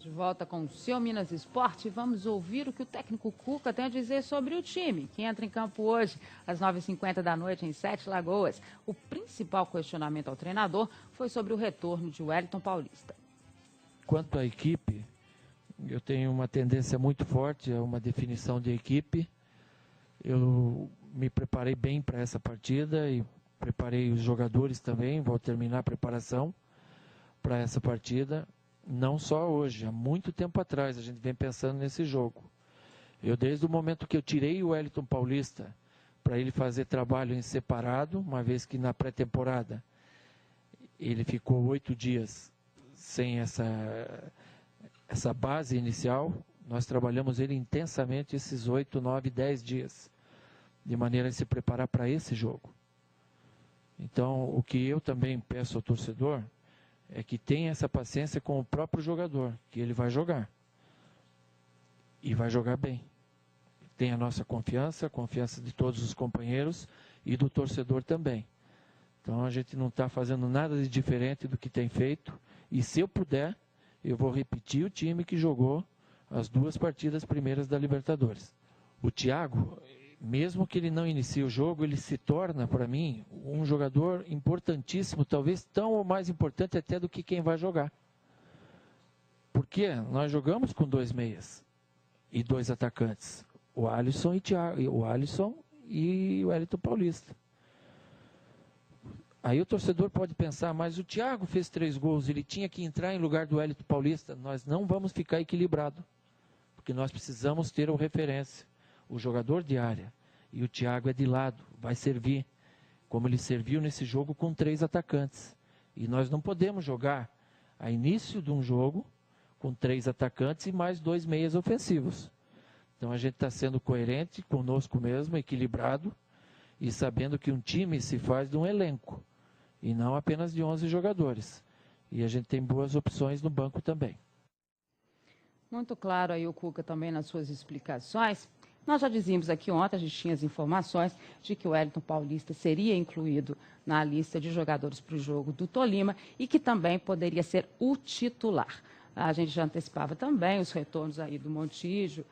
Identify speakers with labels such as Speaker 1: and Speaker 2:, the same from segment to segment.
Speaker 1: De volta com o seu Minas Esporte, vamos ouvir o que o técnico Cuca tem a dizer sobre o time, que entra em campo hoje, às 9h50 da noite, em Sete Lagoas. O principal questionamento ao treinador foi sobre o retorno de Wellington Paulista.
Speaker 2: Quanto à equipe, eu tenho uma tendência muito forte a uma definição de equipe. Eu me preparei bem para essa partida e preparei os jogadores também, vou terminar a preparação para essa partida. Não só hoje, há muito tempo atrás a gente vem pensando nesse jogo. Eu, desde o momento que eu tirei o Wellington Paulista para ele fazer trabalho em separado, uma vez que na pré-temporada ele ficou 8 dias sem essa base inicial, nós trabalhamos ele intensamente esses 8, 9, 10 dias, de maneira a se preparar para esse jogo. Então, o que eu também peço ao torcedor é que tenha essa paciência com o próprio jogador, que ele vai jogar. E vai jogar bem. Tem a nossa confiança, a confiança de todos os companheiros e do torcedor também. Então a gente não está fazendo nada de diferente do que tem feito. E se eu puder, eu vou repetir o time que jogou as 2 partidas primeiras da Libertadores. O Thiago, mesmo que ele não inicie o jogo, ele se torna, para mim, um jogador importantíssimo, talvez tão ou mais importante até do que quem vai jogar. Porque nós jogamos com 2 meias e 2 atacantes, o Alisson e o Wellington Paulista. Aí o torcedor pode pensar, mas o Thiago fez 3 gols, ele tinha que entrar em lugar do Wellington Paulista. Nós não vamos ficar equilibrado, porque nós precisamos ter uma referência. O jogador de área, e o Thiago é de lado, vai servir, como ele serviu nesse jogo com 3 atacantes. E nós não podemos jogar a início de um jogo com 3 atacantes e mais 2 meias ofensivos. Então a gente está sendo coerente conosco mesmo, equilibrado, e sabendo que um time se faz de um elenco, e não apenas de 11 jogadores. E a gente tem boas opções no banco também.
Speaker 1: Muito claro aí o Cuca também nas suas explicações. Nós já dizíamos aqui ontem, a gente tinha as informações de que o Wellington Paulista seria incluído na lista de jogadores para o jogo do Tolima e que também poderia ser o titular. A gente já antecipava também os retornos aí do Montijo,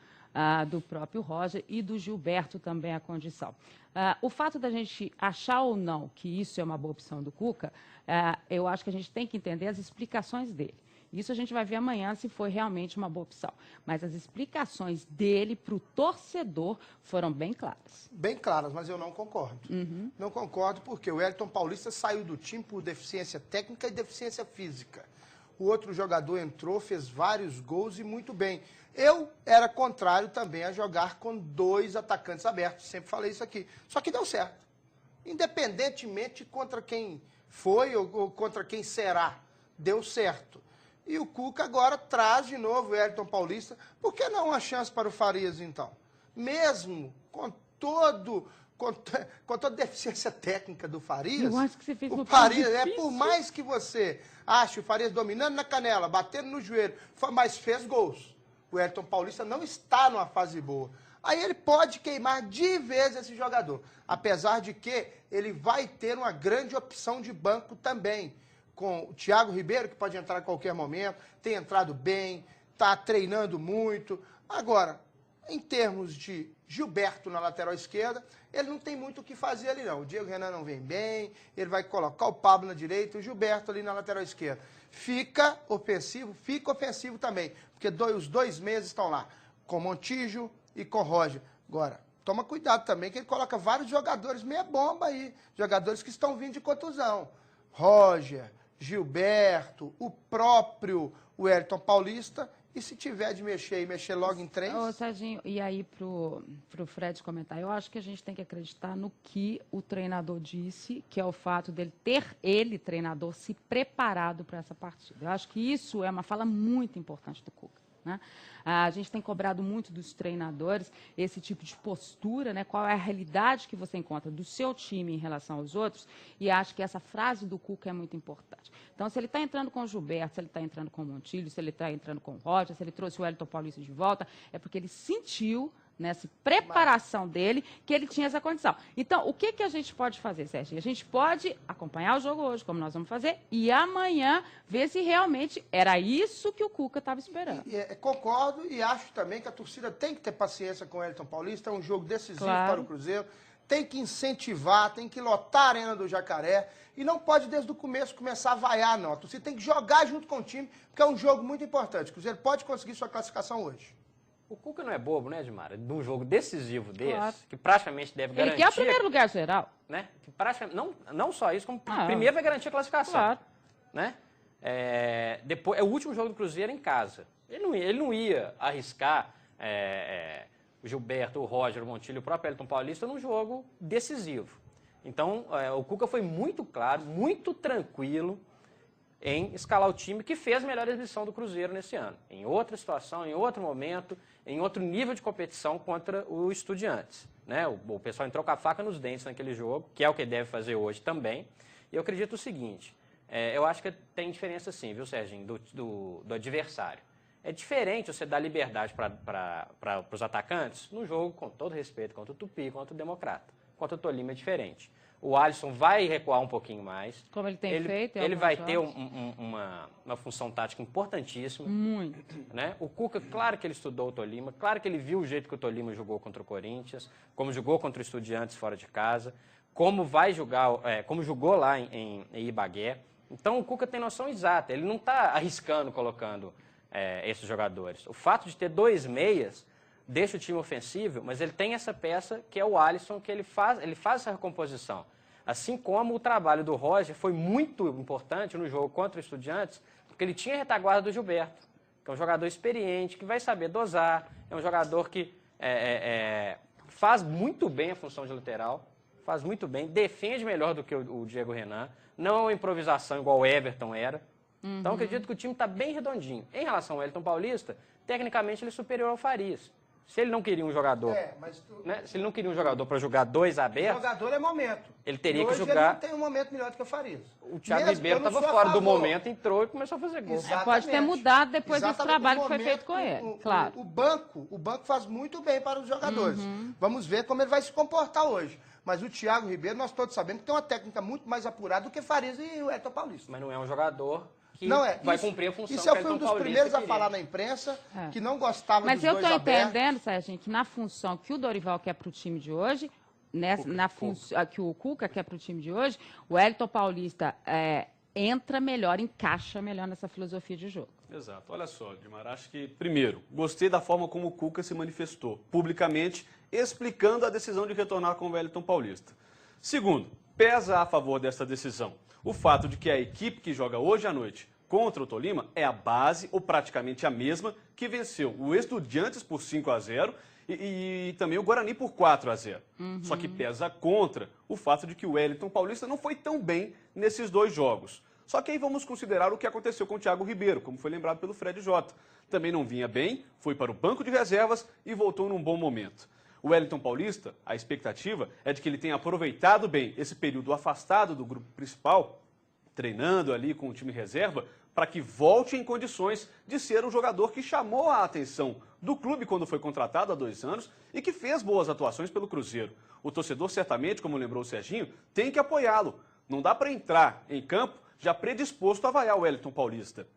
Speaker 1: do próprio Roger e do Gilberto também a condição. O fato da gente achar ou não que isso é uma boa opção do Cuca, eu acho que a gente tem que entender as explicações dele. Isso a gente vai ver amanhã se foi realmente uma boa opção. Mas as explicações dele para o torcedor foram bem claras.
Speaker 3: Bem claras, mas eu não concordo. Não concordo porque o Wellington Paulista saiu do time por deficiência técnica e deficiência física. O outro jogador entrou, fez vários gols e muito bem. Eu era contrário também a jogar com 2 atacantes abertos. Sempre falei isso aqui. Só que deu certo. Independentemente contra quem foi ou contra quem será, deu certo. E o Cuca agora traz de novo o Wellington Paulista. Por que não uma chance para o Farias, então? Mesmo com toda a deficiência técnica do Farias,
Speaker 1: eu acho que você fez
Speaker 3: o Farias, por mais que você ache o Farias dominando na canela, batendo no joelho, mas fez gols. O Wellington Paulista não está numa fase boa. Aí ele pode queimar de vez esse jogador. Apesar de que ele vai ter uma grande opção de banco também. Com o Thiago Ribeiro, que pode entrar a qualquer momento, tem entrado bem, está treinando muito. Agora, em termos de Gilberto na lateral esquerda, ele não tem muito o que fazer ali não. O Diego Renan não vem bem, ele vai colocar o Pablo na direita, o Gilberto ali na lateral esquerda. Fica ofensivo também, porque os 2 meias estão lá, com Montijo e com Roger. Agora, toma cuidado também, que ele coloca vários jogadores meia bomba aí, jogadores que estão vindo de contusão. Roger, Gilberto, o próprio Wellington Paulista, e se tiver de mexer, e mexer logo em 3...
Speaker 1: Ô, Serginho, e aí pro Fred comentar, eu acho que a gente tem que acreditar no que o treinador disse, que é o fato dele ter, treinador, se preparado para essa partida. Eu acho que isso é uma fala muito importante do Cuca. Né? A gente tem cobrado muito dos treinadores esse tipo de postura, né? Qual é a realidade que você encontra do seu time em relação aos outros, e acho que essa frase do Cuca é muito importante. Então, se ele está entrando com o Gilberto, se ele está entrando com o Montijo, se ele está entrando com o Roger, se ele trouxe o Wellington Paulista de volta, é porque ele sentiu nessa preparação dele, que ele tinha essa condição. Então, o que a gente pode fazer, Sérgio? A gente pode acompanhar o jogo hoje, como nós vamos fazer, e amanhã ver se realmente era isso que o Cuca estava esperando.
Speaker 3: Concordo e acho também que a torcida tem que ter paciência com o Wellington Paulista, é um jogo decisivo
Speaker 1: Claro.
Speaker 3: para o Cruzeiro, tem que incentivar, tem que lotar a Arena do Jacaré, e não pode desde o começo começar a vaiar, não. A torcida tem que jogar junto com o time, porque é um jogo muito importante. O Cruzeiro pode conseguir sua classificação hoje.
Speaker 4: O Cuca não é bobo, né, Edmara? De um jogo decisivo desse,
Speaker 1: Claro.
Speaker 4: que praticamente deve garantir...
Speaker 1: Ele quer o primeiro lugar geral.
Speaker 4: Né? Que praticamente, não só isso, como primeiro vai garantir a classificação.
Speaker 1: Claro.
Speaker 4: Né? Depois, é o último jogo do Cruzeiro em casa. Ele não ia arriscar o Gilberto, o Roger, o Montilho, o próprio Wellington Paulista num jogo decisivo. Então, o Cuca foi muito claro, muito tranquilo em escalar o time que fez a melhor exibição do Cruzeiro nesse ano. Em outra situação, em outro momento, em outro nível de competição contra o Estudiantes. Né? O pessoal entrou com a faca nos dentes naquele jogo, que é o que deve fazer hoje também. E eu acredito o seguinte, eu acho que tem diferença sim, viu, Serginho, do adversário. É diferente você dar liberdade para os atacantes no jogo, com todo respeito, contra o Tupi, contra o Democrata. Contra o Tolima é diferente. O Alisson vai recuar um pouquinho mais.
Speaker 1: Como ele tem feito.
Speaker 4: Ele vai ter uma função tática importantíssima.
Speaker 1: Muito.
Speaker 4: Né? O Cuca, claro que ele estudou o Tolima, claro que ele viu o jeito que o Tolima jogou contra o Corinthians, como jogou contra o Estudiantes fora de casa, como vai jogar, como jogou lá em Ibagué. Então o Cuca tem noção exata, ele não está arriscando colocando esses jogadores. O fato de ter 2 meias deixa o time ofensivo, mas ele tem essa peça que é o Alisson, que ele faz essa recomposição. Assim como o trabalho do Roger foi muito importante no jogo contra o Estudiantes, porque ele tinha a retaguarda do Gilberto, que é um jogador experiente, que vai saber dosar, é um jogador que faz muito bem a função de lateral, faz muito bem, defende melhor do que o Diego Renan, não é uma improvisação igual o Everton era. Então, acredito que o time está bem redondinho. Em relação ao Wellington Paulista, tecnicamente ele é superior ao Farias. Se ele não queria um jogador, se ele não queria um jogador para jogar 2 abertos,
Speaker 3: o jogador é momento.
Speaker 4: Ele teria que
Speaker 3: hoje
Speaker 4: jogar.
Speaker 3: Ele não tem um momento melhor do que o Farias.
Speaker 4: O Thiago Ribeiro estava fora do momento, entrou e começou a fazer gol.
Speaker 1: Pode ter mudado depois desse trabalho que foi feito com ele, claro.
Speaker 3: O banco faz muito bem para os jogadores. Vamos ver como ele vai se comportar hoje. Mas o Thiago Ribeiro, nós todos sabemos que tem uma técnica muito mais apurada do que Farias e o Wellington Paulista.
Speaker 4: Mas não é um jogador que vai cumprir a função.
Speaker 3: Isso eu fui um dos primeiros a falar na imprensa, que não gostava dos dois abertos.
Speaker 1: Mas eu estou entendendo, Serginho, que na função que o Dorival quer para o time de hoje, que o Cuca quer para o time de hoje, o Wellington Paulista entra melhor, encaixa melhor nessa filosofia de jogo.
Speaker 5: Exato. Olha só, Edmar, acho que, primeiro, gostei da forma como o Cuca se manifestou, publicamente, explicando a decisão de retornar com o Wellington Paulista. Segundo, pesa a favor dessa decisão o fato de que a equipe que joga hoje à noite contra o Tolima é a base, ou praticamente a mesma, que venceu o Estudiantes por 5-0 e também o Guarani por 4-0. Só que pesa contra o fato de que o Wellington Paulista não foi tão bem nesses 2 jogos. Só que aí vamos considerar o que aconteceu com o Thiago Ribeiro, como foi lembrado pelo Fred Jota. Também não vinha bem, foi para o banco de reservas e voltou num bom momento. O Wellington Paulista, a expectativa é de que ele tenha aproveitado bem esse período afastado do grupo principal, treinando ali com o time reserva, para que volte em condições de ser um jogador que chamou a atenção do clube quando foi contratado há 2 anos e que fez boas atuações pelo Cruzeiro. O torcedor certamente, como lembrou o Serginho, tem que apoiá-lo. Não dá para entrar em campo já predisposto a vaiar o Wellington Paulista.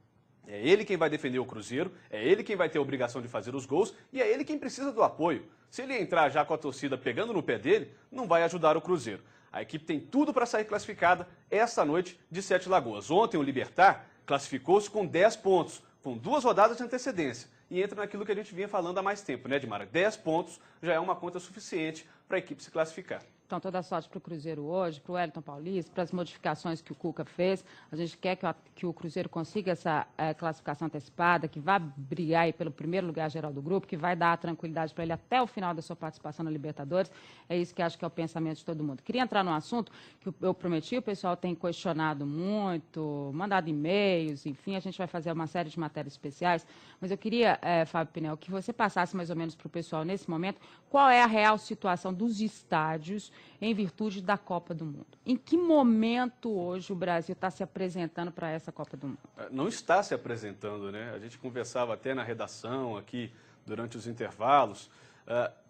Speaker 5: É ele quem vai defender o Cruzeiro, é ele quem vai ter a obrigação de fazer os gols e é ele quem precisa do apoio. Se ele entrar já com a torcida pegando no pé dele, não vai ajudar o Cruzeiro. A equipe tem tudo para sair classificada esta noite de 7 Lagoas. Ontem o Libertad classificou-se com 10 pontos, com 2 rodadas de antecedência. E entra naquilo que a gente vinha falando há mais tempo, né, Edmara? 10 pontos já é uma conta suficiente para a equipe se classificar.
Speaker 1: Então, toda a sorte para o Cruzeiro hoje, para o Wellington Paulista, para as modificações que o Cuca fez. A gente quer que o Cruzeiro consiga essa classificação antecipada, que vá brigar aí pelo primeiro lugar geral do grupo, que vai dar a tranquilidade para ele até o final da sua participação na Libertadores. É isso que acho que é o pensamento de todo mundo. Queria entrar num assunto que eu prometi, o pessoal tem questionado muito, mandado e-mails, enfim, a gente vai fazer uma série de matérias especiais. Mas eu queria, Fábio Pinel, que você passasse mais ou menos para o pessoal nesse momento qual é a real situação dos estádios em virtude da Copa do Mundo. Em que momento hoje o Brasil está se apresentando para essa Copa do Mundo?
Speaker 5: Não está se apresentando, né? A gente conversava até na redação aqui durante os intervalos.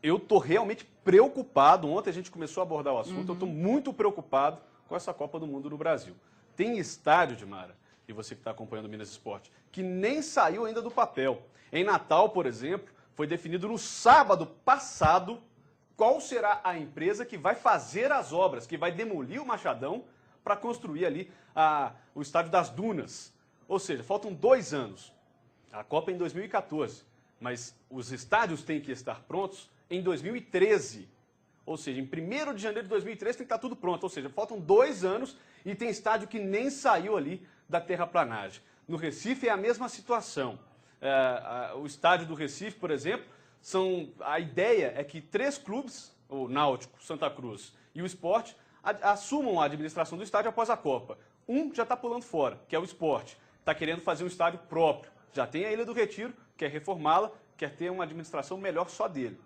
Speaker 5: Eu estou realmente preocupado. Ontem a gente começou a abordar o assunto. Eu estou muito preocupado com essa Copa do Mundo no Brasil. Tem estádio, Dimara, e você que está acompanhando o Minas Esporte, que nem saiu ainda do papel. Em Natal, por exemplo, foi definido no sábado passado qual será a empresa que vai fazer as obras, que vai demolir o Machadão para construir ali o Estádio das Dunas. Ou seja, faltam 2 anos. A Copa é em 2014, mas os estádios têm que estar prontos em 2013. Ou seja, em 1º de janeiro de 2013 tem que estar tudo pronto. Ou seja, faltam 2 anos e tem estádio que nem saiu ali da terraplanagem. No Recife é a mesma situação. O estádio do Recife, por exemplo, a ideia é que 3 clubes, o Náutico, Santa Cruz e o Sport, assumam a administração do estádio após a Copa. Um já está pulando fora, que é o Sport. Está querendo fazer um estádio próprio. Já tem a Ilha do Retiro, quer reformá-la, quer ter uma administração melhor só dele.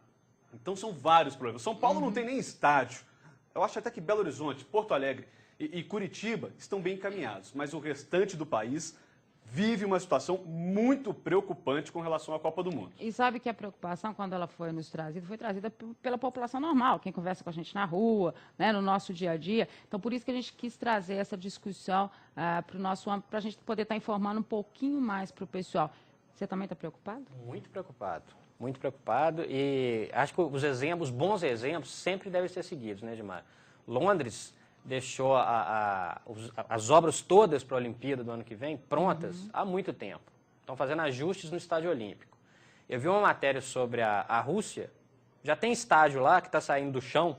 Speaker 5: Então são vários problemas. São Paulo não tem nem estádio. Eu acho até que Belo Horizonte, Porto Alegre e Curitiba estão bem encaminhados, mas o restante do país vive uma situação muito preocupante com relação à Copa do Mundo.
Speaker 1: E sabe que a preocupação, quando ela foi nos trazida, foi trazida pela população normal, quem conversa com a gente na rua, né, no nosso dia a dia. Então, por isso que a gente quis trazer essa discussão para o nosso âmbito, para a gente poder estar informando um pouquinho mais para o pessoal. Você também está preocupado?
Speaker 4: Muito preocupado. Muito preocupado. E acho que os bons exemplos, sempre devem ser seguidos, né, Edmar? Londres deixou as obras todas para a Olimpíada do ano que vem prontas há muito tempo. Estão fazendo ajustes no Estádio Olímpico. Eu vi uma matéria sobre a Rússia. Já tem estádio lá que está saindo do chão,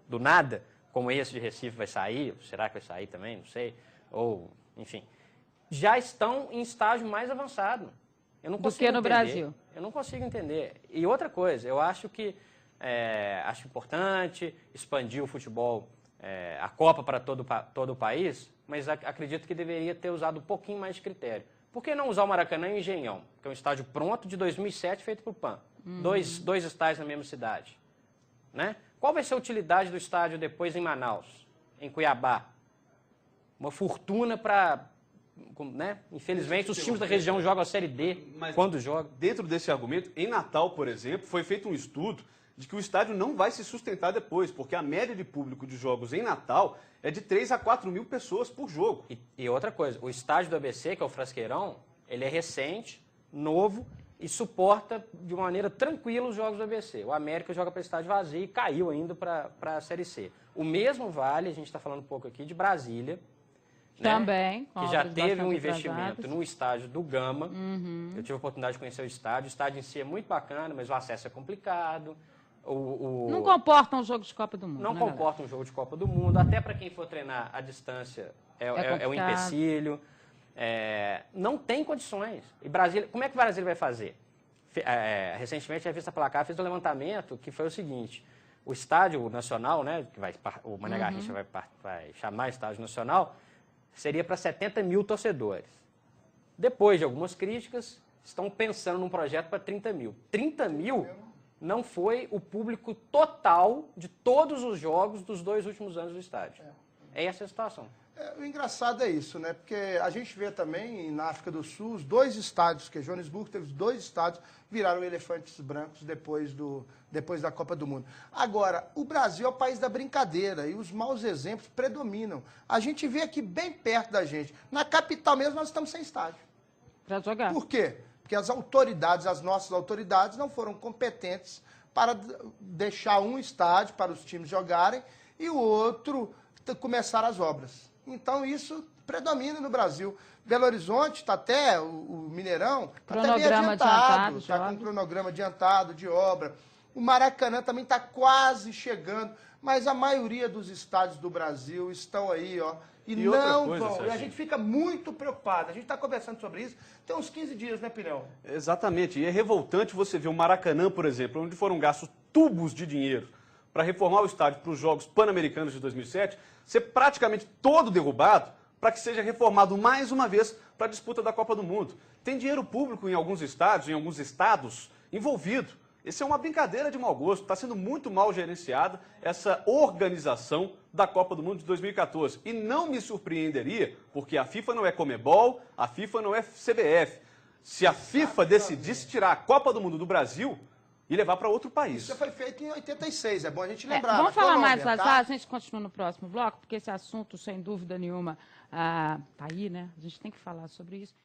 Speaker 4: do nada, como esse de Recife vai sair. Será que vai sair também? Não sei. Ou, enfim. Já estão em estágio mais avançado. Eu não consigo
Speaker 1: no
Speaker 4: entender.
Speaker 1: Brasil.
Speaker 4: Eu não consigo entender. E outra coisa, eu acho que acho importante expandir o futebol, a Copa para todo o país, mas acredito que deveria ter usado um pouquinho mais de critério. Por que não usar o Maracanã e o Engenhão, que é um estádio pronto de 2007 feito por PAN? Dois estádios na mesma cidade. Né? Qual vai ser a utilidade do estádio depois em Manaus, em Cuiabá? Uma fortuna para... Né? Infelizmente, os times da região jogam a Série D,
Speaker 5: mas
Speaker 4: quando jogam.
Speaker 5: Dentro desse argumento, em Natal, por exemplo, foi feito um estudo de que o estádio não vai se sustentar depois, porque a média de público de jogos em Natal é de 3 a 4 mil pessoas por jogo.
Speaker 4: E outra coisa, o estádio do ABC, que é o Frasqueirão, ele é recente, novo e suporta de maneira tranquila os jogos do ABC. O América joga para estádio vazio e caiu ainda para a Série C. O mesmo vale, a gente está falando um pouco aqui, de Brasília,
Speaker 1: também,
Speaker 4: né? Que já teve um investimento no estádio do Gama. Eu tive a oportunidade de conhecer o estádio em si é muito bacana, mas o acesso é complicado.
Speaker 1: Não comporta um jogo de Copa do Mundo.
Speaker 4: Não
Speaker 1: né,
Speaker 4: comporta um jogo de Copa do Mundo, até para quem for treinar à distância é um empecilho. Não tem condições. E Brasília, como é que o Brasil vai fazer? Recentemente a revista Placar fez um levantamento que foi o seguinte: o Estádio Nacional, né, que o Mané Garrincha vai chamar Estádio Nacional, seria para 70 mil torcedores. Depois de algumas críticas, estão pensando num projeto para 30 mil. 30 mil não foi o público total de todos os jogos dos 2 últimos anos do estádio. É essa a situação.
Speaker 3: O engraçado é isso, né? Porque a gente vê também na África do Sul os 2 estádios, que Joanesburgo teve 2 estádios, viraram elefantes brancos depois da Copa do Mundo. Agora, o Brasil é o país da brincadeira e os maus exemplos predominam. A gente vê aqui bem perto da gente. Na capital mesmo nós estamos sem estádio.
Speaker 1: Para jogar.
Speaker 3: Por quê? Porque as nossas autoridades não foram competentes para deixar um estádio para os times jogarem e o outro começar as obras. Então, isso predomina no Brasil. Belo Horizonte está até, o Mineirão, está até bem adiantado, está com um cronograma adiantado de obra. O Maracanã também está quase chegando, mas a maioria dos estádios do Brasil estão aí, ó, e não vão. E a gente fica muito preocupado. A gente está conversando sobre isso tem uns 15 dias, né, Pinhão?
Speaker 5: Exatamente. E é revoltante você ver o Maracanã, por exemplo, onde foram gastos tubos de dinheiro para reformar o estádio para os Jogos Pan-Americanos de 2007, ser praticamente todo derrubado para que seja reformado mais uma vez para a disputa da Copa do Mundo. Tem dinheiro público em alguns estádios, em alguns estados, envolvido. Esse é uma brincadeira de mau gosto. Está sendo muito mal gerenciada essa organização da Copa do Mundo de 2014. E não me surpreenderia, porque a FIFA não é Conmebol, a FIFA não é CBF. Se a FIFA decidisse tirar a Copa do Mundo do Brasil, e levar para outro país.
Speaker 3: Isso foi feito em 86, é bom a gente lembrar.
Speaker 1: Vamos falar mais
Speaker 3: Colômbia,
Speaker 1: das
Speaker 3: tá?
Speaker 1: bases, a gente continua no próximo bloco, porque esse assunto, sem dúvida nenhuma, tá aí, né? A gente tem que falar sobre isso.